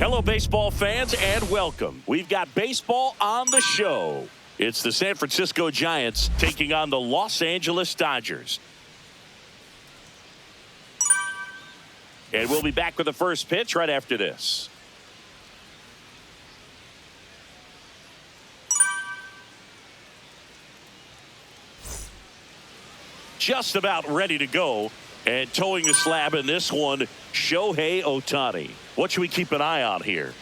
Hello, baseball fans, and welcome. We've got baseball on the show. It's the San Francisco Giants taking on the Los Angeles Dodgers. And we'll be back with the first pitch right after this. Just about ready to go. And towing the slab in this one, Shohei Ohtani. What should we keep an eye on here?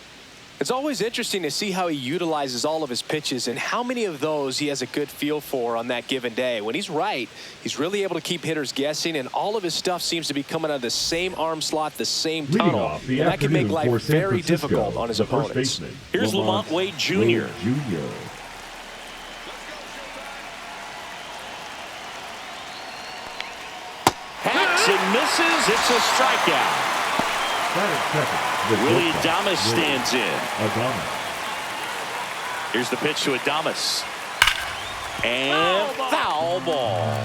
It's always interesting to see how he utilizes all of his pitches and how many of those he has a good feel for on that given day. When he's right, he's really able to keep hitters guessing, and all of his stuff seems to be coming out of the same arm slot, the same tunnel, and that can make life very difficult on his opponents. Here's Lamont Wade Jr. And misses. It's a strikeout. Willie Adames stands in. Here's the pitch to Adames. And foul ball.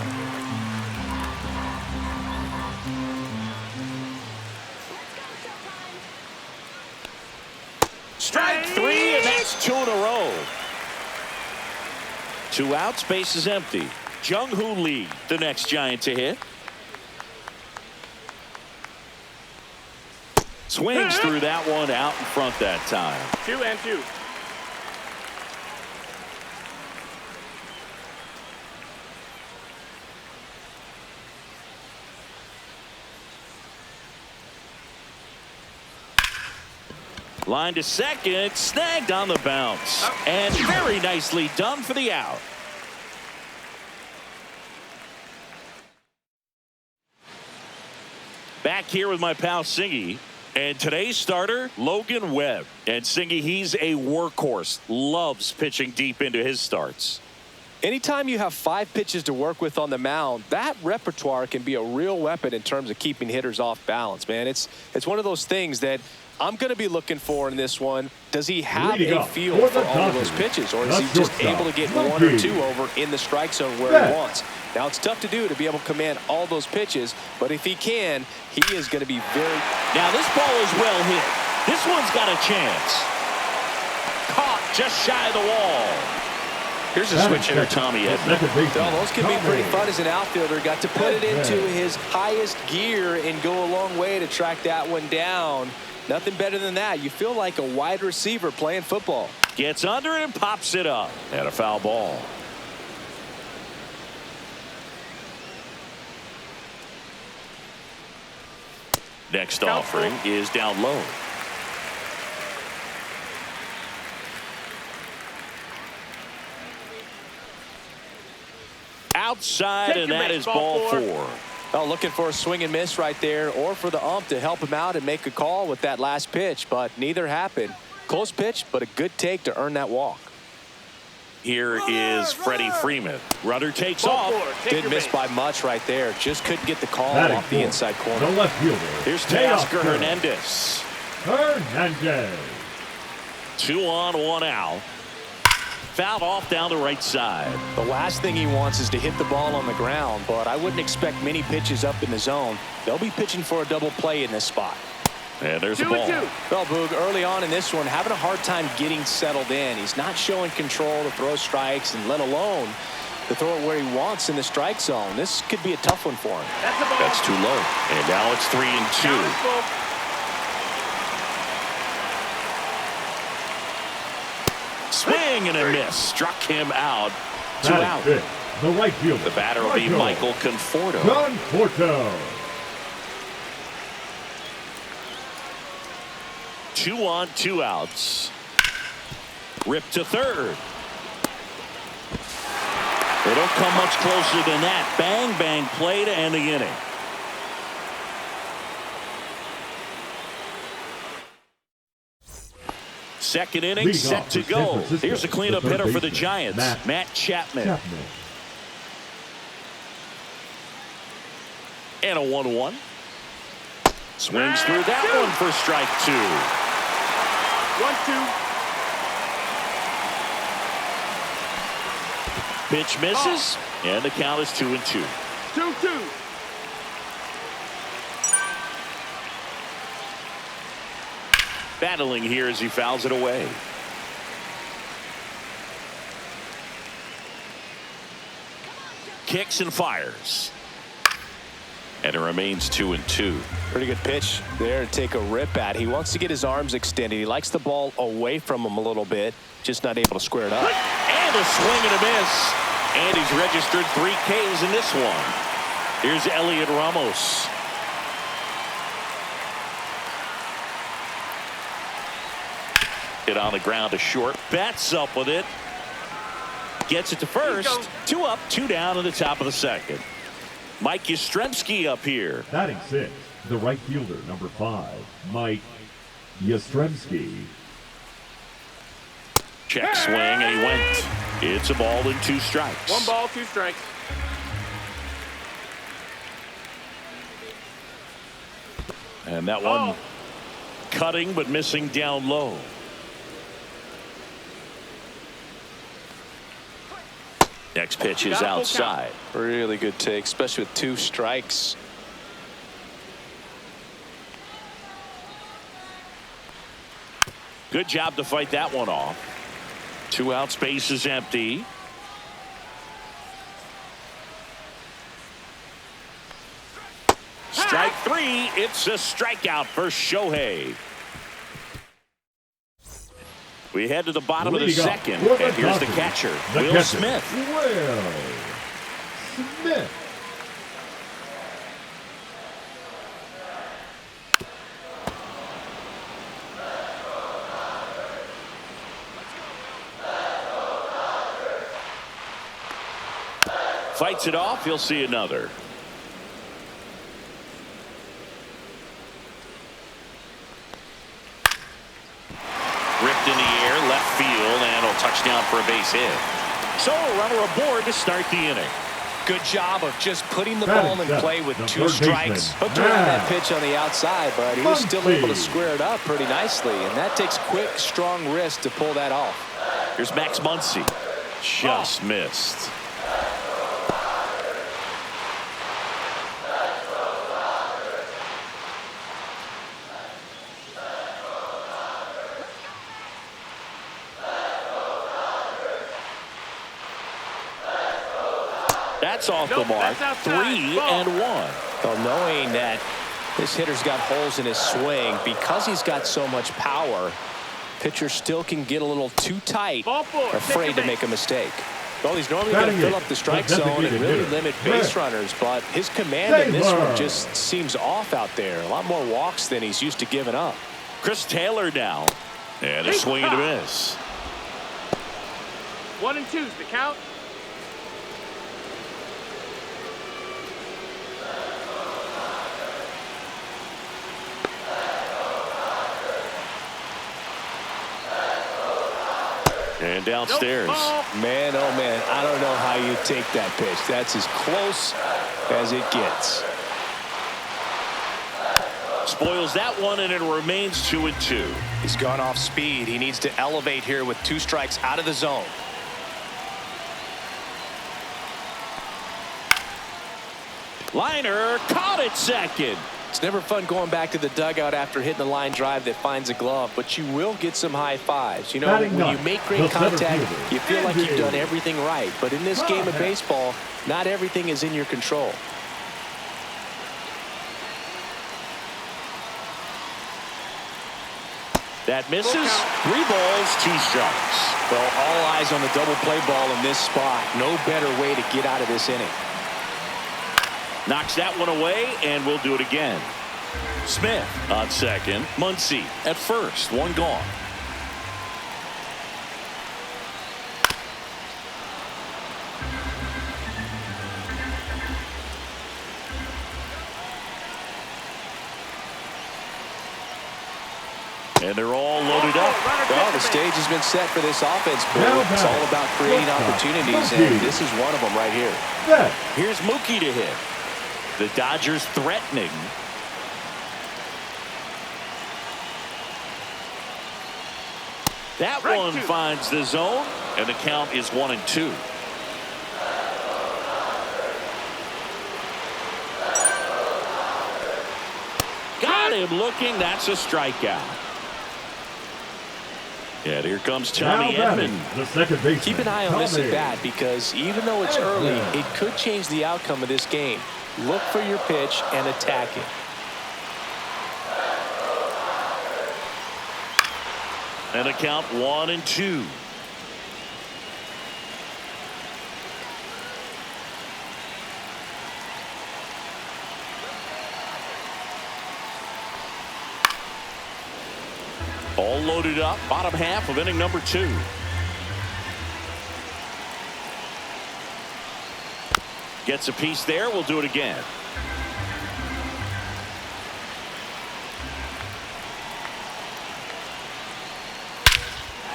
Strike three, and that's 2 in a row. 2 outs, base is empty. Jung-Hoo Lee, the next Giant to hit. Swings through that one out in front that time. 2-2. Line to second, snagged on the bounce. And very nicely done for the out. Back here with my pal Singy. And today's starter, Logan Webb. And Singy, he's a workhorse. Loves pitching deep into his starts. Anytime you have 5 pitches to work with on the mound, that repertoire can be a real weapon in terms of keeping hitters off balance, man. It's one of those things that I'm going to be looking for in this one. Does he have a feel for all of those pitches, or is he just able to get 1 or 2 over in the strike zone where he wants? Now, it's tough to do to be able to command all those pitches, but if he can, he is going to be very... Now, this ball is well hit. This one's got a chance. Caught just shy of the wall. Here's a switch hitter, Tommy Edman. Well, those can be pretty fun as an outfielder. Got to put it into his highest gear and go a long way to track that one down. Nothing better than that. You feel like a wide receiver playing football. Gets under it and pops it up. And a foul ball. Next offering is down low. Outside, and that is ball 4. Oh, looking for a swing and miss right there, or for the ump to help him out and make a call with that last pitch, but neither happened. Close pitch, but a good take to earn that walk. Here is Freddie Freeman. Runner takes off. Didn't miss by much right there. Just couldn't get the call off the inside corner. The left fielder. Here's Teoscar Hernandez. 2 on, 1 out. Fouled off down the right side. The last thing he wants is to hit the ball on the ground, but I wouldn't expect many pitches up in the zone. They'll be pitching for a double play in this spot. And there's the ball. Well, Boog, early on in this one, having a hard time getting settled in. He's not showing control to throw strikes, and let alone to throw it where he wants in the strike zone. This could be a tough one for him. That's too low. And now it's 3-2. Swing and a miss. Struck him out. 2 out. The right fielder. The batter will be Michael Conforto. 2 on, 2 outs. Ripped to third. They don't come much closer than that. Bang, bang play to end the inning. Second inning set to go. Here's a cleanup hitter for the Giants, Matt Chapman. And a 1-1. Swings through that one for strike 2. 1-2. Pitch misses, and the count is 2-2. 2-2. Battling here as he fouls it away. Kicks and fires. And it remains 2-2. Pretty good pitch there to take a rip at. He wants to get his arms extended. He likes the ball away from him a little bit. Just not able to square it up. And a swing and a miss. And he's registered 3 Ks in this one. Here's Elliot Ramos. Hit on the ground to short. Bats up with it. Gets it to first. 2 up, 2 down in the top of the second. Mike Yastrzemski up here. Batting 6, the right fielder, number 5, Mike Yastrzemski. Check swing, and he went. It's a ball and 2 strikes. 1 ball, 2 strikes. And that one cutting but missing down low. Next pitch is outside. Really good take, especially with 2 strikes. Good job to fight that one off. 2 outs, base is empty. Strike 3. It's a strikeout for Shohei. We head to the bottom of the second, and here's the catcher, Will Smith. Will Smith. Fights it off. He'll see another. Ripped in the air, left field, and a touchdown for a base hit. So a runner aboard to start the inning. Good job of just putting the ball in play with 2 strikes. Hooked around that pitch on the outside, but he was still able to square it up pretty nicely, and that takes quick, strong wrist to pull that off. Here's Max Muncy. Just missed. That's off the mark. 3-1. Well, knowing that this hitter's got holes in his swing, because he's got so much power, pitcher still can get a little too tight, afraid to make a mistake. Well, he's normally going to fill up the strike zone and really limit base runners, but his command in this one just seems off out there. A lot more walks than he's used to giving up. Chris Taylor now. And a swing and a miss. 1 and 2's the count. And downstairs. Man, oh man, I don't know how you take that pitch. That's as close as it gets. Spoils that one, and it remains 2-2. He's gone off speed. He needs to elevate here with 2 strikes out of the zone. Liner caught at second. It's never fun going back to the dugout after hitting a line drive that finds a glove, but you will get some high fives. You know, when you make great contact, you feel like you've done everything right. But in this game of baseball, not everything is in your control. That misses. 3 balls, 2 strikes. Well, all eyes on the double play ball in this spot. No better way to get out of this inning. Knocks that one away, and we'll do it again. Smith on second. Muncy at first. 1 gone. And they're all loaded up. Well, the stage has been set for this offense, Bill. It's all about creating opportunities, and this is one of them right here. Here's Mookie to hit. The Dodgers threatening. That one finds the zone, and the count is 1-2. Got him looking. That's a strikeout. And here comes Now Tommy batting, Edman. the second baseman. Keep an eye on this Tommy. at bat because even though it's early, it could change the outcome of this game. Look for your pitch and attack it. And a count 1-2. All loaded up, bottom half of inning number 2. Gets a piece there. We'll do it again.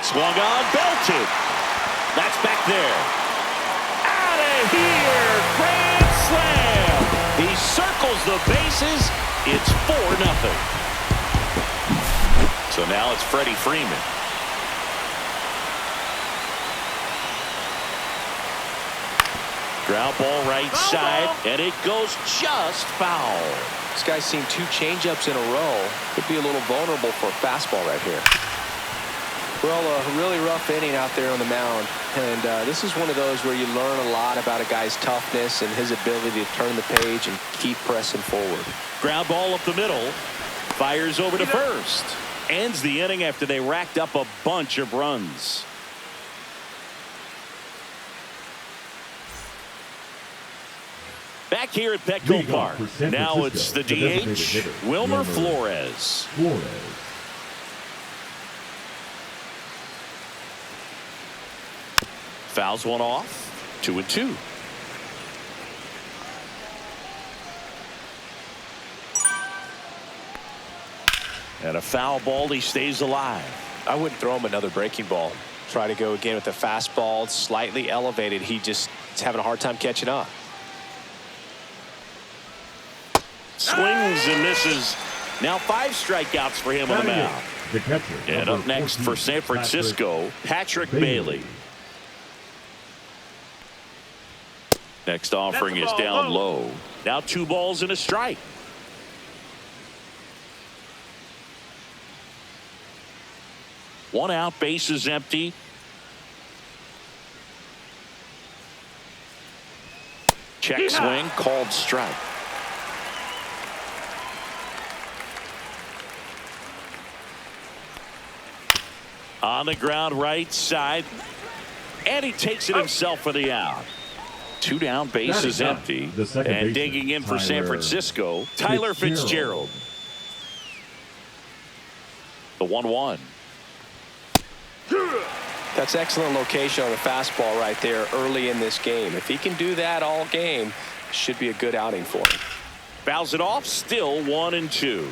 Swung on, belted. That's back there. Out of here. Grand slam. He circles the bases. It's 4-0. So now it's Freddie Freeman. Ground ball right side, and it goes just foul. This guy's seen 2 changeups in a row. Could be a little vulnerable for a fastball right here. Well, a really rough inning out there on the mound. And this is one of those where you learn a lot about a guy's toughness and his ability to turn the page and keep pressing forward. Ground ball up the middle. Fires over to first. Ends the inning after they racked up a bunch of runs. Back here at Petco Park. Now it's the DH, Wilmer Flores. Fouls one off. 2-2. And a foul ball. He stays alive. I wouldn't throw him another breaking ball. Try to go again with the fastball, slightly elevated. He's having a hard time catching up. Swings and misses. Now 5 strikeouts for him on the mound. The catcher, And up next for San Francisco, Patrick Bailey. Next offering is down low. Now 2 balls and a strike. One out, base is empty. Check swing, called strike. On the ground right side. And he takes it himself for the out. 2 down, base is empty. And digging in for San Francisco, Tyler Fitzgerald. The 1-1. That's excellent location on the fastball right there early in this game. If he can do that all game, should be a good outing for him. Fouls it off, still 1-2.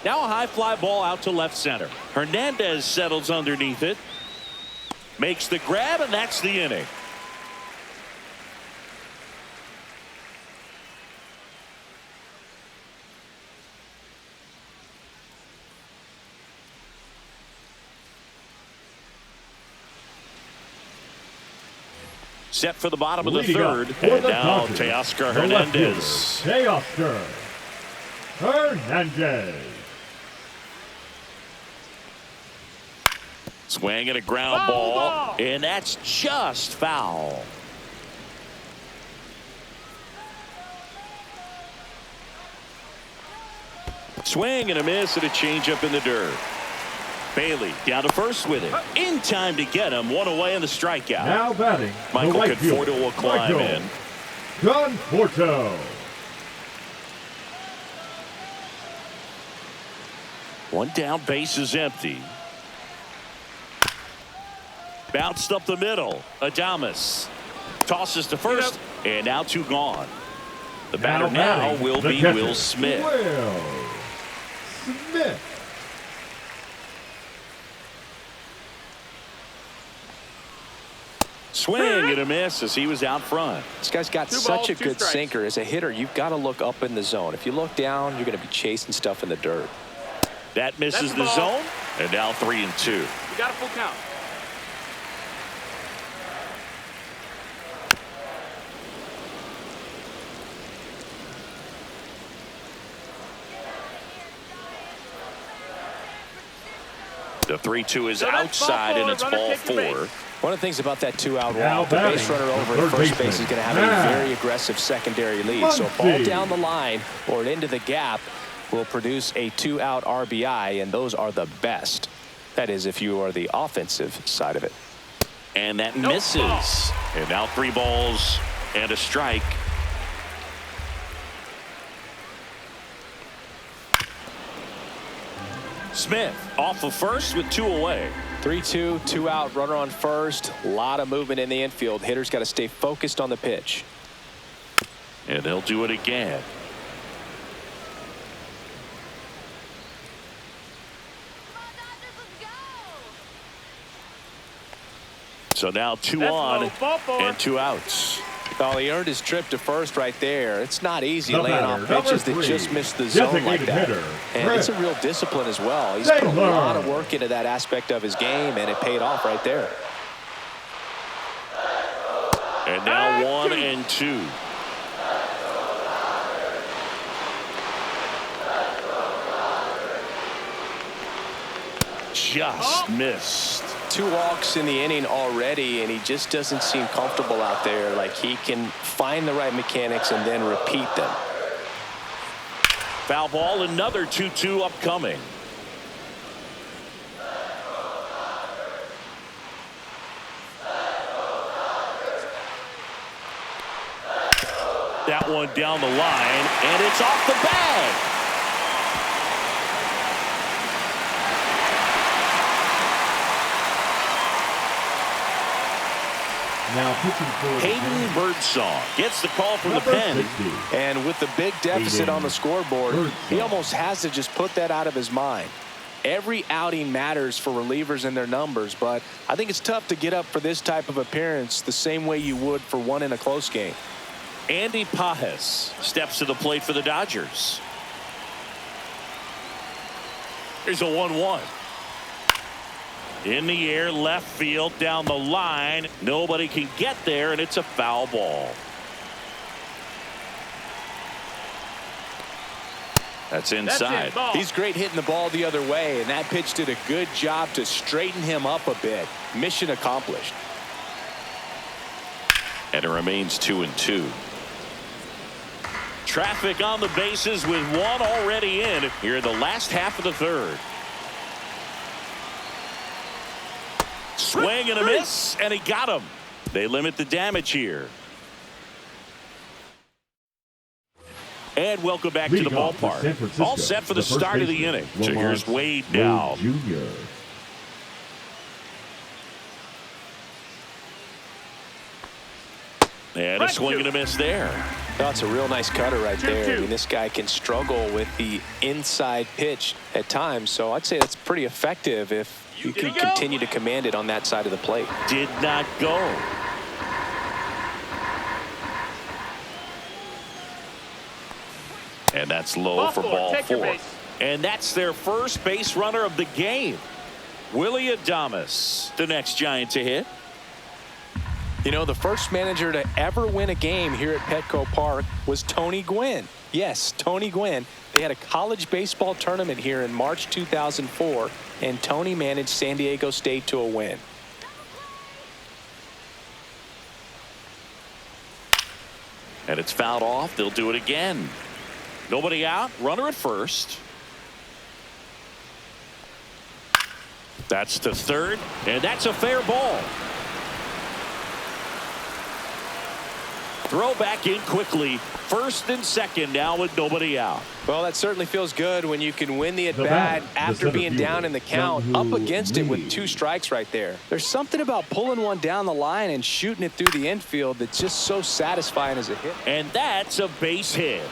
Now a high fly ball out to left center. Hernandez settles underneath it. Makes the grab, and that's the inning. Set for the bottom of the third. And now Teoscar Hernandez. Teoscar Hernandez. Swing and a ground ball. And that's just foul. Swing and a miss and a changeup in the dirt. Bailey down to first with it. In time to get him. 1 away in the strikeout. Now batting, Michael Conforto will climb in. Conforto. 1 down, base is empty. Bounced up the middle. Adames tosses to first, and now 2 gone. The batter now will be Will Smith. Will Smith. Swing and a miss as he was out front. This guy's got such a good sinker. As a hitter, you've got to look up in the zone. If you look down, you're going to be chasing stuff in the dirt. That misses the zone, and now 3-2. You got a full count. The 3-2 is outside, and it's ball 4. One of the things about that 2-out Now walk, the base batting, runner over the at third first base baseman. is going to have a very aggressive secondary lead. So a ball down the line or into the gap will produce a 2-out RBI, and those are the best. That is, if you are the offensive side of it. And that misses. And now 3 balls and a strike. Smith off of first with 2 away. 3-2, 2-out, runner on first. A lot of movement in the infield. Hitter's got to stay focused on the pitch. And they'll do it again. So now 2 on and 2 outs. Well, he earned his trip to first right there. It's not easy The laying off batter, pitches that number just 3, miss the zone like designated that. hitter, And it's a real discipline as well. He's put a lot of work into that aspect of his game, and it paid off right there. And now 1 and 2. Just missed. 2 walks in the inning already, and he just doesn't seem comfortable out there. Like he can find the right mechanics and then repeat them. Foul ball, another 2-2 upcoming. That one down the line, and it's off the bag. Now pitching for Hayden Birdsong gets the call from the pen. And with the big deficit on the scoreboard, he almost has to just put that out of his mind. Every outing matters for relievers and their numbers, but I think it's tough to get up for this type of appearance the same way you would for one in a close game. Andy Pajes steps to the plate for the Dodgers. Here's a 1-1. In the air, left field, down the line. Nobody can get there, and it's a foul ball. That's inside. He's great hitting the ball the other way, and that pitch did a good job to straighten him up a bit. Mission accomplished. And it remains 2-2. Traffic on the bases with 1 already in here in the last half of the 3rd. Swing and a miss, and he got him. They limit the damage here. And welcome back to the ballpark. All set for the start of the inning. So here's Wade now. Jr. And a swing and a miss there. That's a real nice cutter right there. I mean, this guy can struggle with the inside pitch at times, so I'd say that's pretty effective if you can continue to command it on that side of the plate. Did not go. And that's low for ball 4. And that's their first base runner of the game. Willie Adames, the next Giant to hit. You know, the first manager to ever win a game here at Petco Park was Tony Gwynn. Yes, Tony Gwynn. They had a college baseball tournament here in March 2004, and Tony managed San Diego State to a win. And it's fouled off. They'll do it again. Nobody out. Runner at first. That's to third, and that's a fair ball. Throw back in quickly. First and second now with nobody out. Well, that certainly feels good when you can win the at-bat after being down in the count, up against it with 2 strikes right there. There's something about pulling one down the line and shooting it through the infield that's just so satisfying as a hit. And that's a base hit.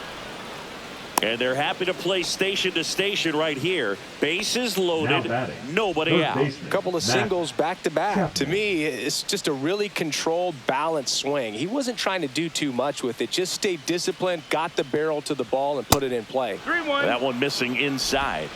And they're happy to play station to station right here. Bases loaded, nobody out. A couple of singles back-to-back. To me, it's just a really controlled, balanced swing. He wasn't trying to do too much with it. Just stayed disciplined, got the barrel to the ball, and put it in play. 3-1. That one missing inside.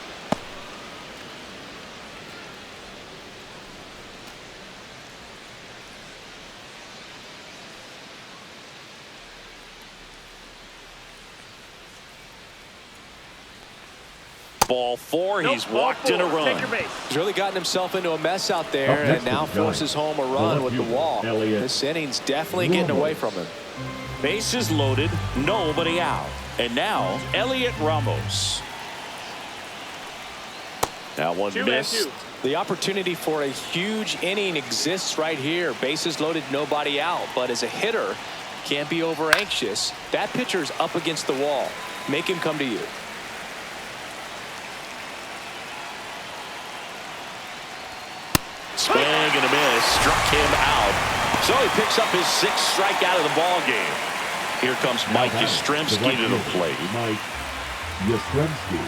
Ball 4. Nope, He's ball walked in a 4. run. Take your base. He's really gotten himself into a mess out there and now forces home a run with the wall. This inning's definitely getting away from him. Bases loaded, nobody out. And now, Elliot Ramos. That one missed. The opportunity for a huge inning exists right here. Bases loaded, nobody out. But as a hitter, can't be over anxious. That pitcher's up against the wall. Make him come to you. Swing and a miss, struck him out. So he picks up his 6th strikeout of the ball game. Here comes Mike Yastrzemski to the plate. Mike Yastrzemski.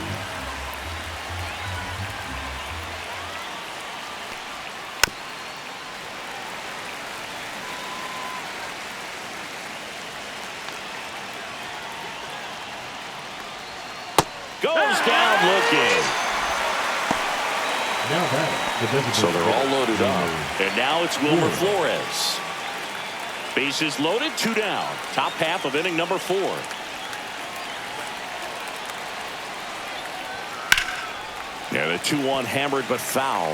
Goes down looking. So they're all loaded up. And now it's Wilmer Flores. Bases loaded, 2 down. Top half of inning number 4. And a 2-1 hammered but foul.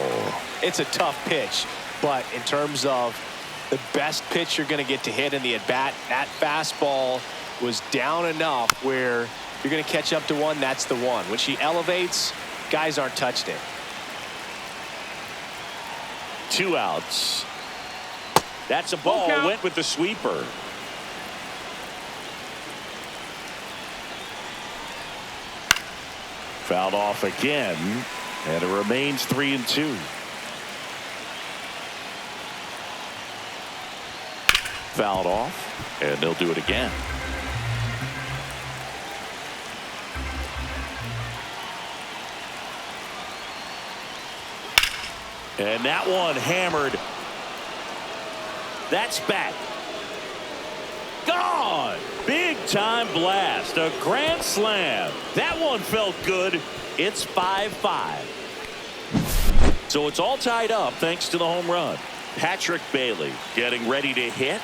It's a tough pitch, but in terms of the best pitch you're going to get to hit in the at-bat, that fastball was down enough where you're going to catch up to one. That's the one. When she elevates, guys aren't touched it. 2 outs. That's a ball. Went with the sweeper. Fouled off again, and it remains 3-2. Fouled off, and they'll do it again. And that one hammered. That's back. Gone. Big time blast. A grand slam. That one felt good. It's 5-5. So it's all tied up thanks to the home run. Patrick Bailey getting ready to hit.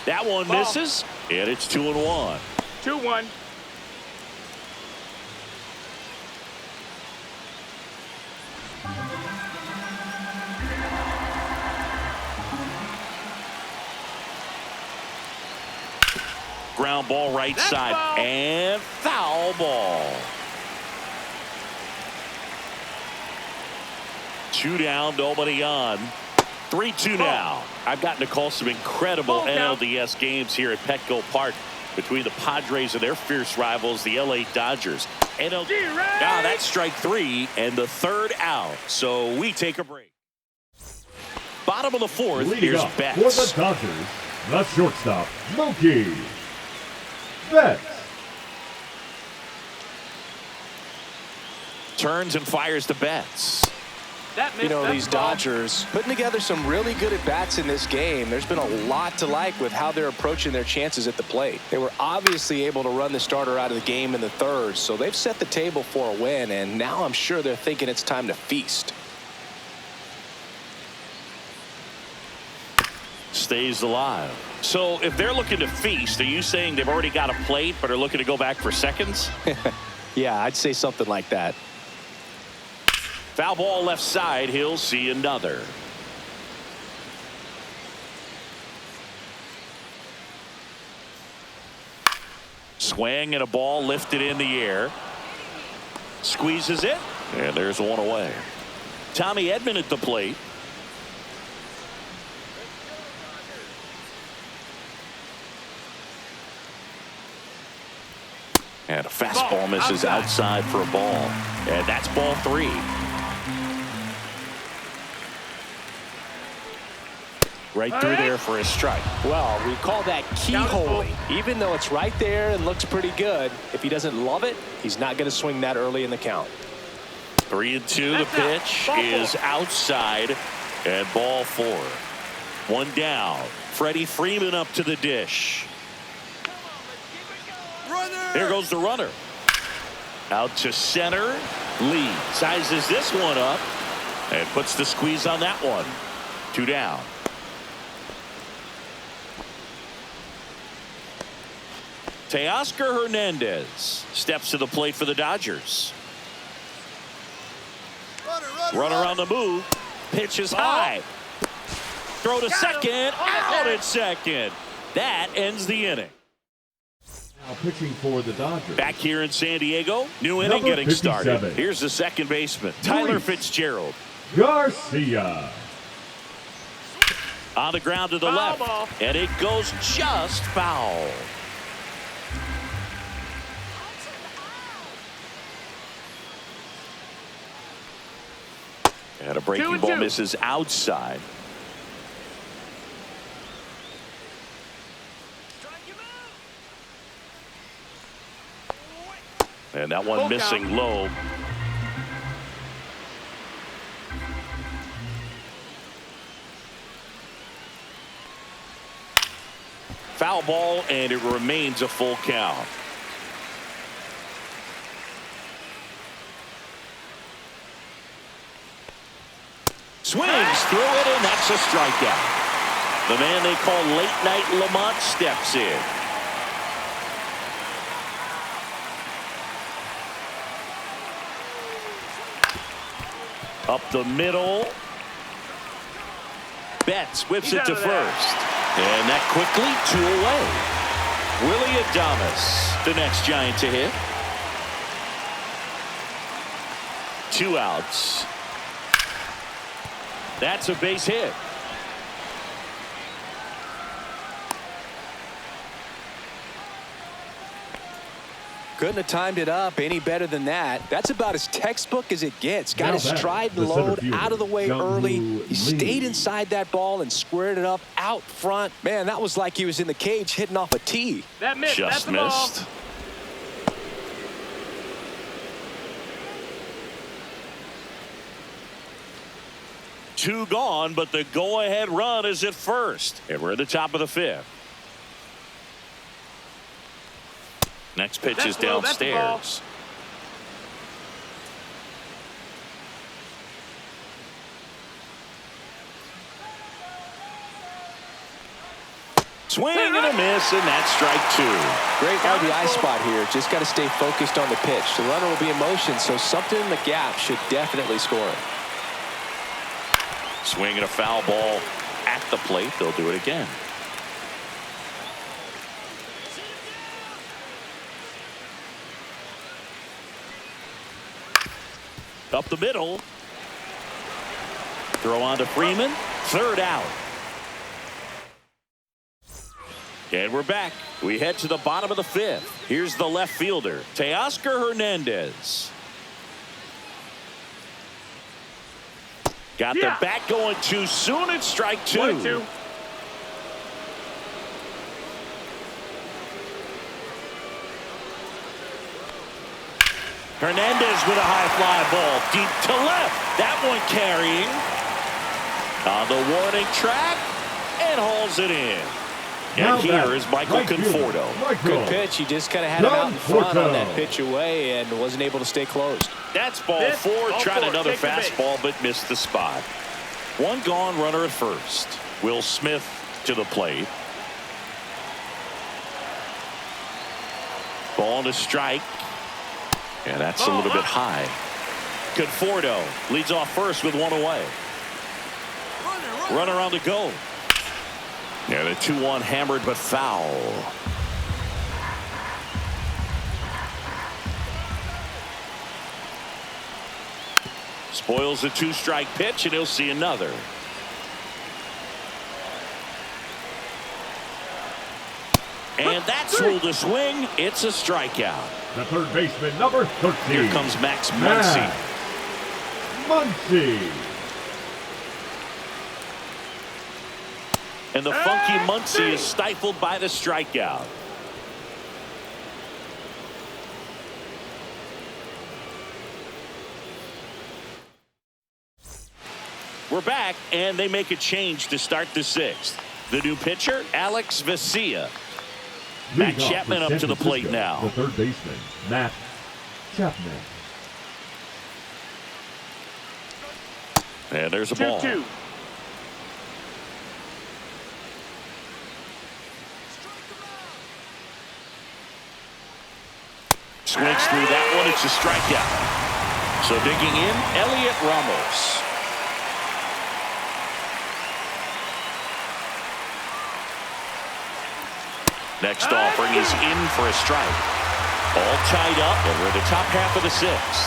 That one misses. And it's 2-1. 2-1. Ground ball right side. Ball. And foul ball. 2 down, nobody on. 3-2 now. I've gotten to call some incredible NLDS games here at Petco Park between the Padres and their fierce rivals, the LA Dodgers. That's strike 3 and the 3rd out. So we take a break. Bottom of the 4th. Leading Here's up Betts. for the Dodgers, the shortstop, Mookie Betts. Turns and fires to Betts. You know, these Dodgers putting together some really good at-bats in this game. There's been a lot to like with how they're approaching their chances at the plate. They were obviously able to run the starter out of the game in the 3rd, so they've set the table for a win, and now I'm sure they're thinking it's time to feast. Stays alive. So if they're looking to feast, are you saying they've already got a plate but are looking to go back for seconds? Yeah, I'd say something like that. Foul ball left side. He'll see another. Swing and a ball lifted in the air. Squeezes it. And there's one away. Tommy Edman at the plate. And a fastball misses outside for a ball. And that's ball 3. Right through there for a strike. Well, we call that keyholing. Even though it's right there and looks pretty good, if he doesn't love it, he's not going to swing that early in the count. 3-2. The pitch is outside and ball 4. 1 down. Freddie Freeman up to the dish. Here goes the runner. Out to center. Lee sizes this one up and puts the squeeze on that one. 2 down. Teoscar Hernandez steps to the plate for the Dodgers. Runner on the move. Pitch is high. Throw to second. Out at second. That ends the inning. Now pitching for the Dodgers. Back here in San Diego, new inning Number getting 57. started. Here's the second baseman, Tyler Luis Fitzgerald. Garcia. On the ground to the Foul left, ball. and it goes just foul. And a breaking ball 2-2. misses outside. And that one Full missing count. low. Foul ball, and it remains a full count. Swings through it, and that's a strikeout. The man they call Late Night Lamont steps in. Up the middle. Betts whips it to first. And that quickly 2 away. Willie Adames, the next Giant to hit. 2 outs. That's a base hit. Couldn't have timed it up any better than that. That's about as textbook as it gets. Got Now his that, stride the and center load fielder, out of the way early. Lee. He stayed inside that ball and squared it up out front. Man, that was like he was in the cage hitting off a tee. That missed. That's Just the ball. missed. Two gone, but the go-ahead run is at first. And we're at the top of the 5th. Next pitch is That's low. That's the ball. downstairs. Swing and a miss, and that's strike 2. Great RBI spot here. Just got to stay focused on the pitch. The runner will be in motion, so something in the gap should definitely score. Swing and a foul ball at the plate. They'll do it again. Up the middle. Throw on to Freeman. 3rd out. And we're back. We head to the bottom of the 5th. Here's the left fielder, Teoscar Hernandez. Got the bat going too soon. It's strike 2. 1-2. Hernandez with a high fly ball deep to left. That one carrying on the warning track and hauls it in. And here is Michael Conforto. Good pitch. He just kind of had him out in front on that pitch away and wasn't able to stay closed. That's ball 4. Tried another fastball but missed the spot. 1 gone, runner at first. Will Smith to the plate. Ball to strike. And that's a little bit high. Conforto leads off first with 1 away. Runner on the go. And a 2-1 hammered but foul. Spoils the 2-strike pitch, and he'll see another. And that's ruled a swing. It's a strikeout. The third baseman, number 13. Here comes Max Muncy. Muncy. And the funky Muncy is stifled by the strikeout. We're back, and they make a change to start the 6th. The new pitcher, Alex Vesia. Matt Chapman up to the plate now. The third baseman, Matt Chapman. And there's a ball. 2-2. Swings through that one. It's a strikeout. So digging in, Elliot Ramos. Next offering is in for a strike. All tied up, and we're in the top half of the sixth.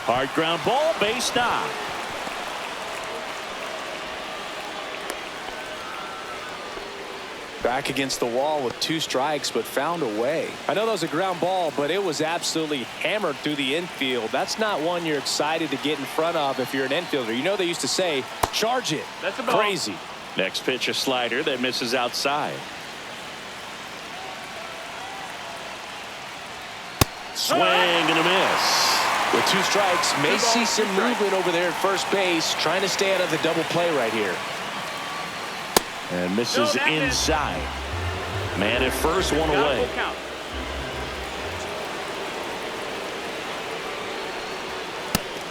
Hard ground ball, base knock. Back against the wall with 2 strikes, but found a way. I know that was a ground ball, but it was absolutely hammered through the infield. That's not one you're excited to get in front of if you're an infielder. You know they used to say, charge it. That's a ball. Crazy. Next pitch, a slider that misses outside. Swing and a miss. With 2 strikes, may see some movement over there at first base, trying to stay out of the double play right here. And misses inside. Man at first, one away.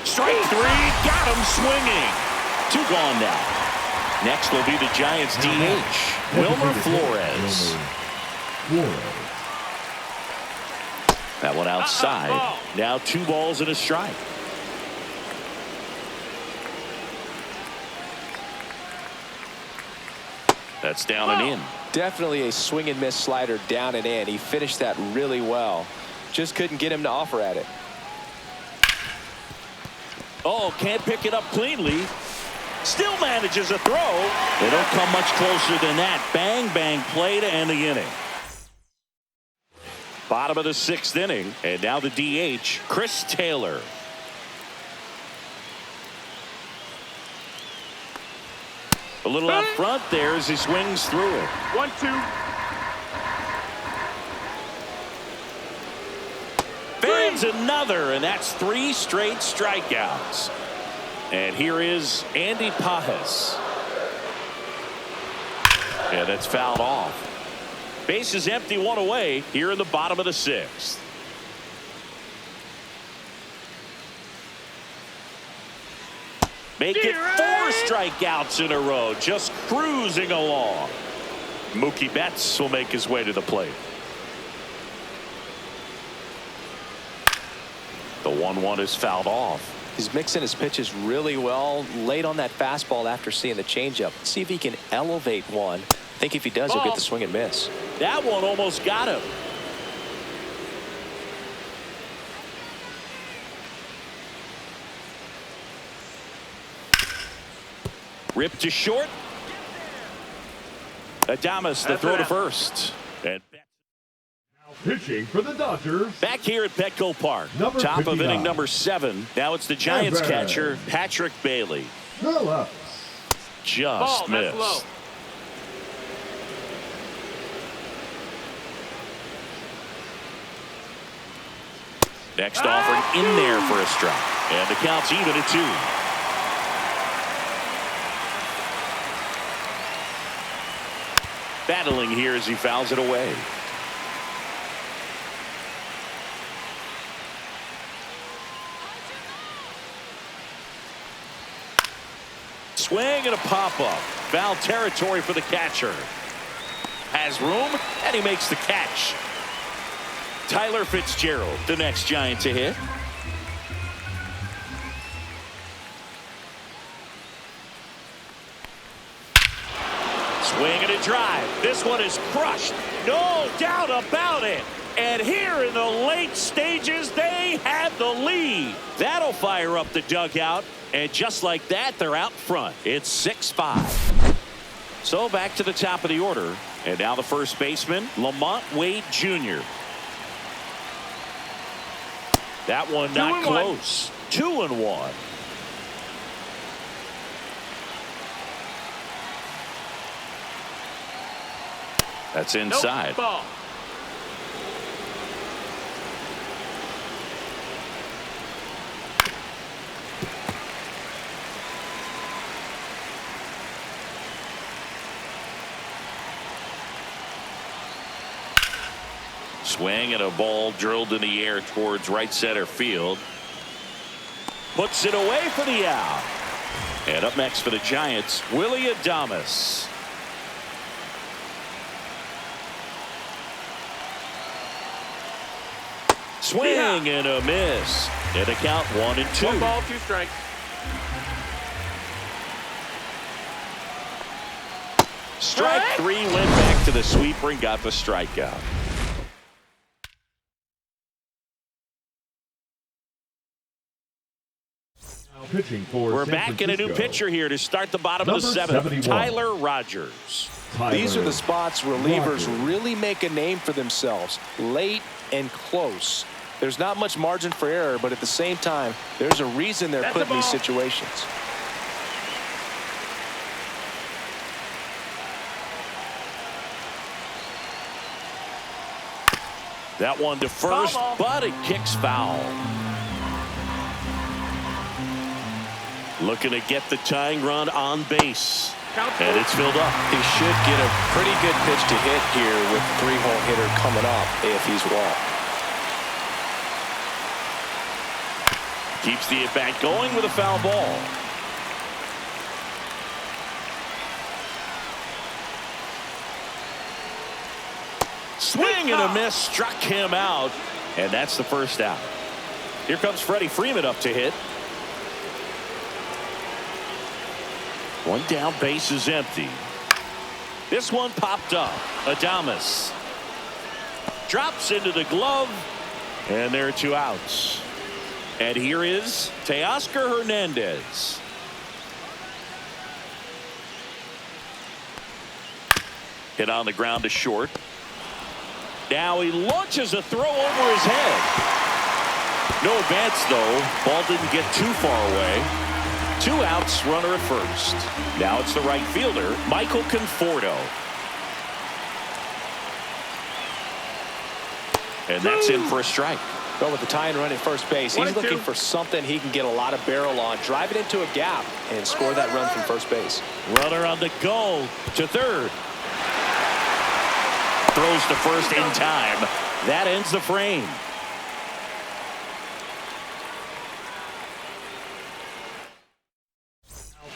Strike 3, got him swinging. 2 gone now. Next will be the Giants' DH, Wilmer Flores. That one outside. Now 2 balls and a strike. That's down and in. Definitely a swing and miss slider down and in. He finished that really well. Just couldn't get him to offer at it. Oh, can't pick it up cleanly. Still manages a throw. They don't come much closer than that. Bang, bang play to end the inning. Bottom of the 6th inning, and now the DH, Chris Taylor. A little out front there as he swings through it. 1-2. Fans another, and that's 3 straight strikeouts. And here is Andy Pajes. And that's fouled off. Base is empty, 1 away here in the bottom of the 6th. Make it 4 strikeouts in a row, just cruising along. Mookie Betts will make his way to the plate. The 1-1 is fouled off. He's mixing his pitches really well. Late on that fastball after seeing the changeup. Let's see if he can elevate one. I think if he does, he'll get the swing and miss. That one almost got him. Ripped to short. Adames the throw to first. And pitching for the Dodgers. back here at Petco Park. Number Top 59. of inning number 7. Now it's the Giants catcher, Patrick Bailey. Phillips. Just Ball, that's low. missed. Next offering in there for a strike. And the count's even at 2. Battling here as he fouls it away. Swing and a pop-up. Foul territory for the catcher. Has room, and he makes the catch. Tyler Fitzgerald, the next Giant to hit. Swing and a drive. This one is crushed. No doubt about it. And here in the late stages, they have the lead. That'll fire up the dugout. And just like that, they're out front. It's 6-5. So back to the top of the order. And now the first baseman, Lamont Wade Jr. That one not close. 2-1. That's inside. Nope, ball. Swing and a ball drilled in the air towards right center field. Puts it away for the out. And up next for the Giants, Willie Adames. Swing and a miss. And a count 1-2. 1 ball, 2 strikes. Strike 3 went back to the sweeper and got the strikeout. Pitching for We're San back in a new Francisco. pitcher here to start the bottom of the Number 7th. 71. Tyler Rogers. These are the spots relievers Rogers. really make a name for themselves. Late and close. There's not much margin for error, but at the same time, there's a reason they're put in these situations. That one to first, but it kicks foul. Looking to get the tying run on base. And it's filled up. He should get a pretty good pitch to hit here with 3-hole hitter coming up if he's walked. Keeps the at-bat going with a foul ball. Swing and a miss, struck him out, and that's the first out. Here comes Freddie Freeman up to hit. One down, base is empty. This one popped up. Adames drops into the glove, and there are 2 outs. And here is Teoscar Hernandez. Hit on the ground to short. Now he launches a throw over his head. No advance, though. Ball didn't get too far away. 2 outs, runner at first. Now it's the right fielder, Michael Conforto. And that's in for a strike. Go with the tying run at first base. He's looking for something he can get a lot of barrel on. Drive it into a gap and score that run from first base. Runner on the go to third. Throws to first in time. That ends the frame.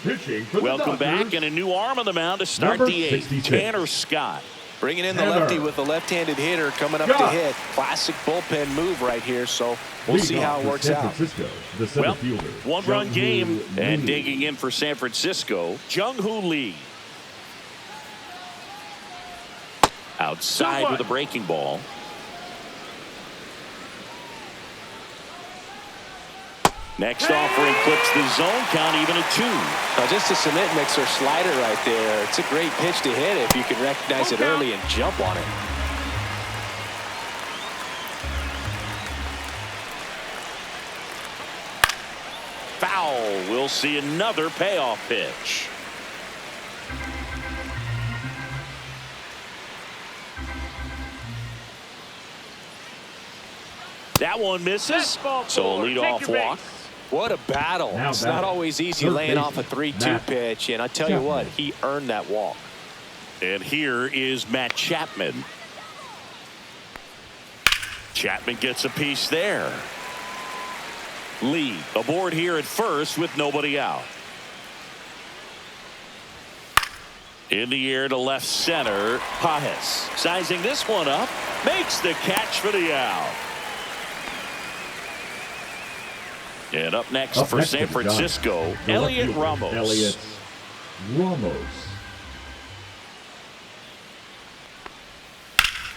Pitching for the Welcome Dodgers. back, and a new arm on the mound to start Number the 8th. 66. Tanner Scott. Bringing in the Tanner. lefty with the left-handed hitter coming up to Scott. hit. Classic bullpen move right here, so we'll Leads see off how it for works San out. Francisco, the center Well, fielder, one-run Jung-Hoo game, and Lee. digging in for San Francisco, Jung-Hoo Lee. Outside with a breaking ball. Next offering clips the zone count even at 2. Now just a cement mixer slider right there. It's a great pitch to hit if you can recognize it early and jump on it. Foul. We'll see another payoff pitch. That one misses. So a leadoff walk. What a battle. Now It's not always easy Third laying off a baseman, 3-2 Matt pitch, and I tell you what, he earned that walk. And here is Matt Chapman. Chapman gets a piece there. Lee aboard here at first with nobody out. In the air to left center, Pajes sizing this one up, makes the catch for the out. And up next for San Francisco, Elliot Ramos. Elliot Ramos.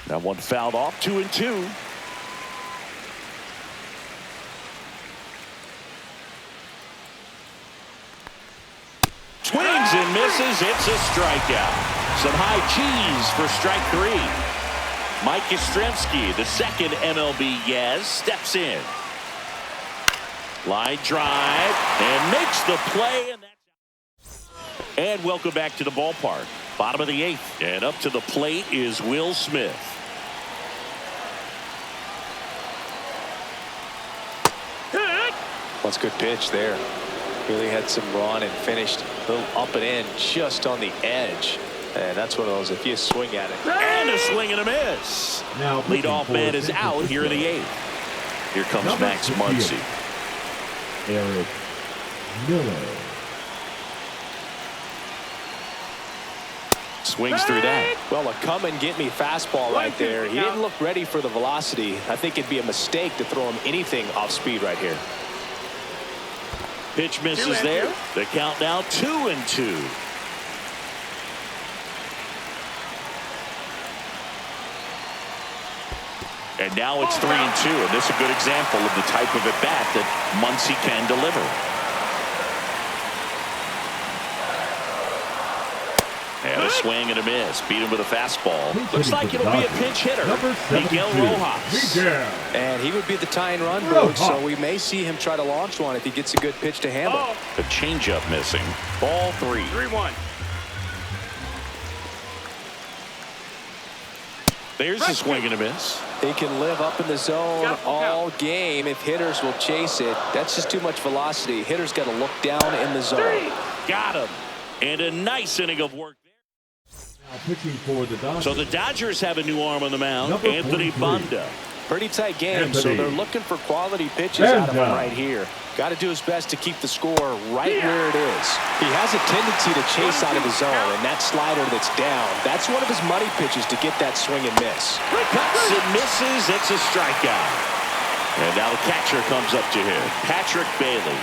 That one fouled off, 2-2. Swings and misses. It's a strikeout. Some high cheese for strike 3. Mike Yastrzemski, the second MLB Yaz, steps in. Line drive and makes the play. And welcome back to the ballpark. Bottom of the 8th. And up to the plate is Will Smith. That's a good pitch there. Really had some run and finished a little up and in just on the edge. And that's one of those, if you swing at it. And a swing and a miss. Now Leadoff pitching man for is San out here in the Francisco. 8th. Here comes Number Max 58. Muncy. Eric Miller. swings through that. Well, a come-and-get-me fastball right there. He didn't look ready for the velocity. I think it'd be a mistake to throw him anything off speed right here. Pitch misses there. The count now 2-2. And now it's 3-2, and this is a good example of the type of at-bat that Muncy can deliver. And a swing and a miss. Beat him with a fastball. Looks like it'll be a pinch hitter. Miguel Rojas. And he would be the tying run, Boog, so we may see him try to launch one if he gets a good pitch to handle. The changeup missing. Ball 3. 3-1. There's a swing and a miss. He can live up in the zone all game if hitters will chase it. That's just too much velocity. Hitters got to look down in the zone. Got him. And a nice inning of work there. Now pitching for the Dodgers. So the Dodgers have a new arm on the mound. Anthony Banda. Pretty tight game, so they're looking for quality pitches out of him right here. Got to do his best to keep the score right where it is. He has a tendency to chase out of the zone, and that slider that's down, that's one of his money pitches to get that swing and miss. Cuts and misses. It's a strikeout. And now the catcher comes up to him. Patrick Bailey.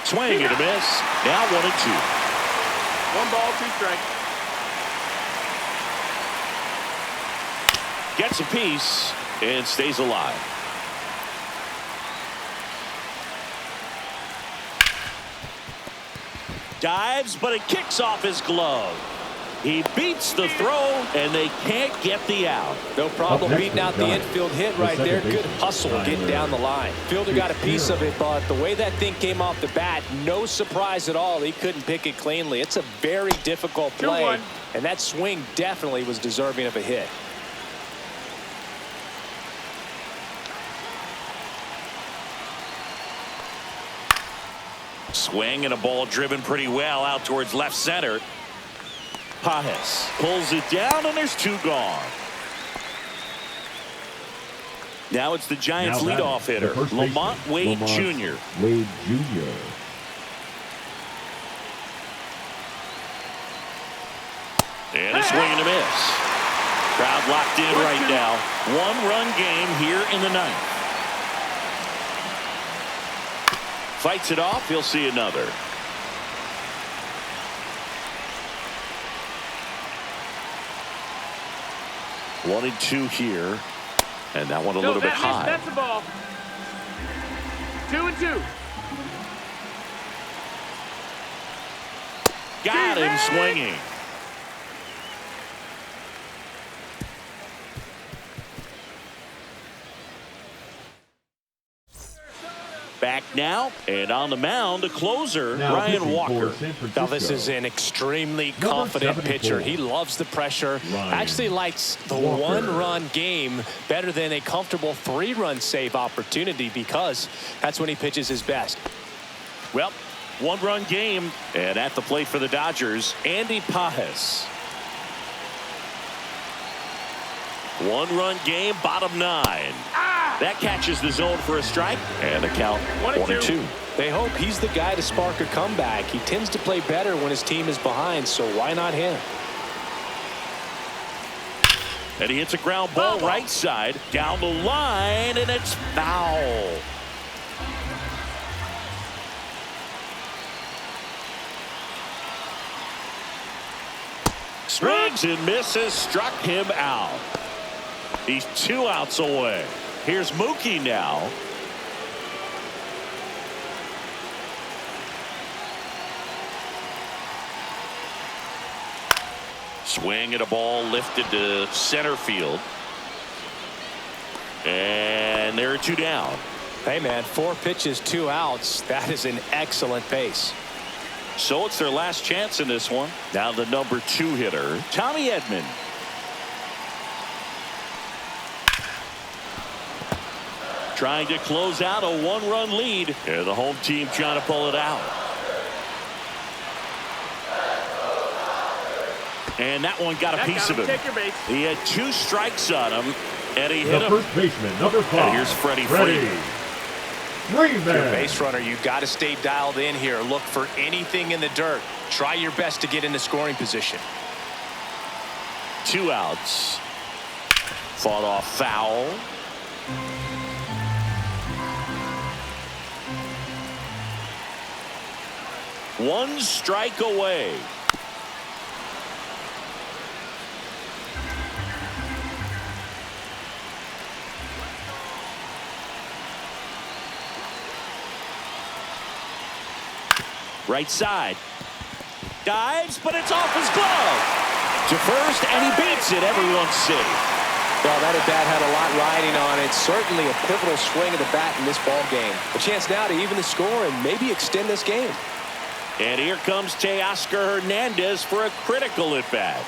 Swing and a miss. Now 1-2. 1 ball, 2 strikes. Gets a piece and stays alive. Dives, but it kicks off his glove. He beats the throw, and they can't get the out. No problem beating out the infield hit right there. Good hustle getting down the line. Fielder got a piece of it, but the way that thing came off the bat, no surprise at all. He couldn't pick it cleanly. It's a very difficult play, and that swing definitely was deserving of a hit. Swing and a ball driven pretty well out towards left center. Pajes pulls it down, and there's 2 gone. Now it's the Giants' leadoff hitter, Lamont Wade Jr. Wade Jr. And a swing and a miss. Crowd locked in right now. 1-run game here in the 9th. Fights it off. He'll see another. One and 2 here. And that one a little bit high. That's the ball. 2-2. Got him swinging. Back now, and on the mound, the closer, Ryan Walker. Now this is an extremely confident pitcher. He loves the pressure. Actually likes the 1-run game better than a comfortable 3-run save opportunity because that's when he pitches his best. Well, 1-run game, and at the plate for the Dodgers, Andy Pajes. 1-run game, bottom 9. That catches the zone for a strike, and the count 1-2. They hope he's the guy to spark a comeback. He tends to play better when his team is behind, so why not him? And he hits a ground ball right side, down the line, and it's foul. Swings and misses, struck him out. He's 2 outs away. Here's Mookie now. Swing at a ball lifted to center field. And there are 2 down. Hey, man, 4 pitches, 2 outs. That is an excellent pace. So it's their last chance in this one. Now the number 2 hitter, Tommy Edman. Trying to close out a 1-run lead. And the home team trying to pull it out. And that one got a piece of him. He had 2 strikes on him, and he hit him. First baseman, number 5. And here's Freddie Freeman. Green If you're a Man. base runner, you've got to stay dialed in here. Look for anything in the dirt. Try your best to get into scoring position. 2 outs. Fought off foul. One strike away. Right side. Dives, but it's off his glove. To first, and he beats it. Everyone's safe. Well, that at-bat had a lot riding on it. Certainly a pivotal swing of the bat in this ball game. A chance now to even the score and maybe extend this game. And here comes Teoscar Hernandez for a critical at-bat.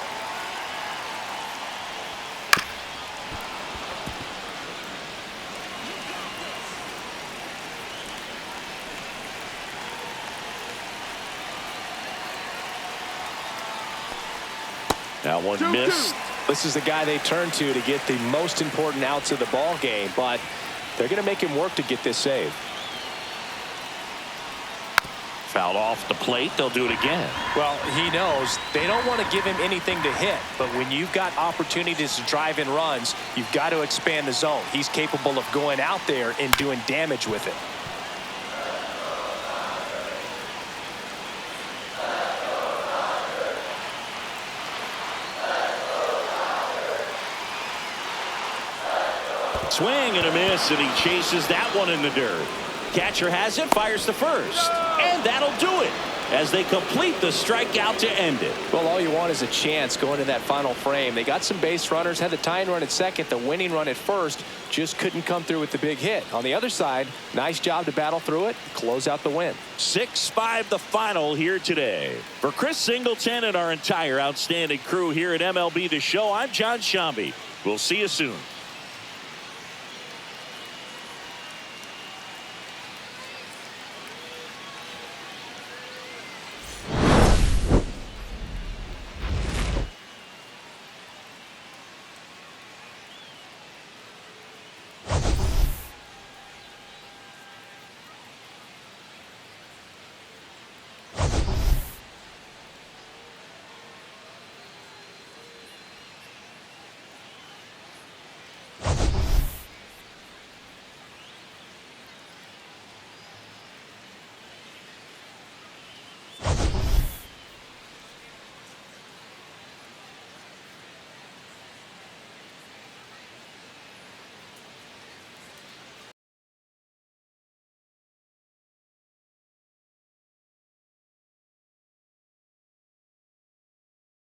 That one missed. This is the guy they turn to get the most important outs of the ball game, but they're going to make him work to get this save. Fouled off the plate. They'll do it again. Well, he knows they don't want to give him anything to hit, but when you've got opportunities to drive in runs, you've got to expand the zone. He's capable of going out there and doing damage with it. Swing and a miss, and he chases that one in the dirt. Catcher has it, fires to first, and that'll do it as they complete the strikeout to end it. Well, all you want is a chance going to that final frame. They got some base runners, had the tying run at second, the winning run at first, just couldn't come through with the big hit. On the other side, nice job to battle through it, close out the win. 6-5 the final here today. For Chris Singleton and our entire outstanding crew here at MLB The Show, I'm John Shambi. We'll see you soon.